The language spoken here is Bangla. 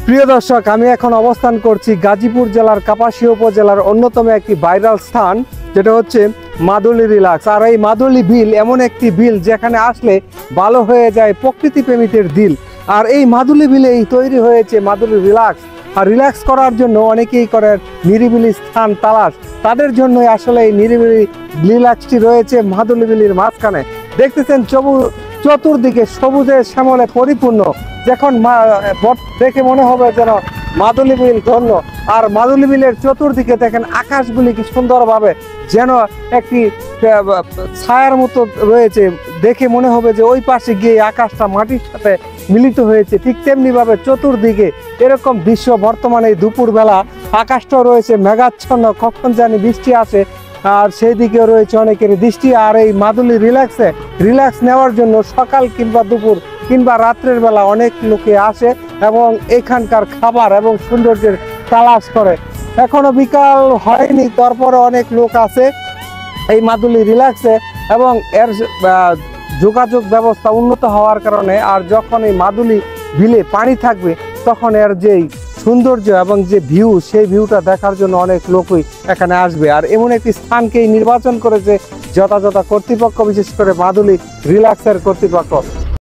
প্রিয় দর্শক, আমি এখন অবস্থান করছি গাজীপুর জেলার কাপাসিয়া উপজেলার অন্যতম একটি ভাইরাল স্থান, যেটা হচ্ছে মাদুলি রিল্যাক্স। আর এই মাদুলি বিল এমন একটি বিল যেখানে আসলে ভালো হয়ে যায় প্রকৃতি প্রেমীদের দিল। আর এই মাদুলি বিলেই তৈরি হয়েছে মাদুলি রিল্যাক্স। আর রিল্যাক্স করার জন্য অনেকেই করে নিরিবিলি স্থান তালাশ, তাদের জন্যই আসলে এই নিরিবিলি রিল্যাক্সটি রয়েছে মাদুলি বিলের মাঝখানে। দেখতেছেন চতুর্দিকে সবুজের শ্যামলে পরিপূর্ণ, যখন দেখে মনে হবে যেন মাদুলি বিল ধন্য। আর মাদুলি বিলের চতুর্দিকে দেখেন আকাশগুলি কি সুন্দরভাবে যেন একটি ছায়ার মতো রয়েছে, দেখে মনে হবে যে ওই পাশে গিয়ে আকাশটা মাটির সাথে মিলিত হয়েছে। ঠিক তেমনি ভাবে চতুর্দিকে এরকম দৃশ্য। বর্তমানে দুপুরবেলা আকাশটাও রয়েছে মেঘাচ্ছন্ন, কখন জানি বৃষ্টি আসে, আর সেই দিকেও রয়েছে অনেকের দৃষ্টি। আর এই মাদুলি রিল্যাক্স নেওয়ার জন্য সকাল কিংবা দুপুর কিংবা রাত্রের বেলা অনেক লোকে আসে এবং এখানকার খাবার এবং সৌন্দর্যের তালাশ করে। এখনো বিকাল হয়নি, তারপরে অনেক লোক আছে এই মাদুলি রিল্যাক্সে, এবং এর যোগাযোগ ব্যবস্থা উন্নত হওয়ার কারণে আর যখন এই মাদুলি বিলে পানি থাকবে তখন এর যেই সৌন্দর্য এবং যে ভিউ, সেই ভিউটা দেখার জন্য অনেক লোকই এখানে আসবে। আর এমন একটি স্থানকেই নির্বাচন করেছে যথাযথ কর্তৃপক্ষ, বিশেষ করে মাদুলি রিল্যাক্সের কর্তৃপক্ষ।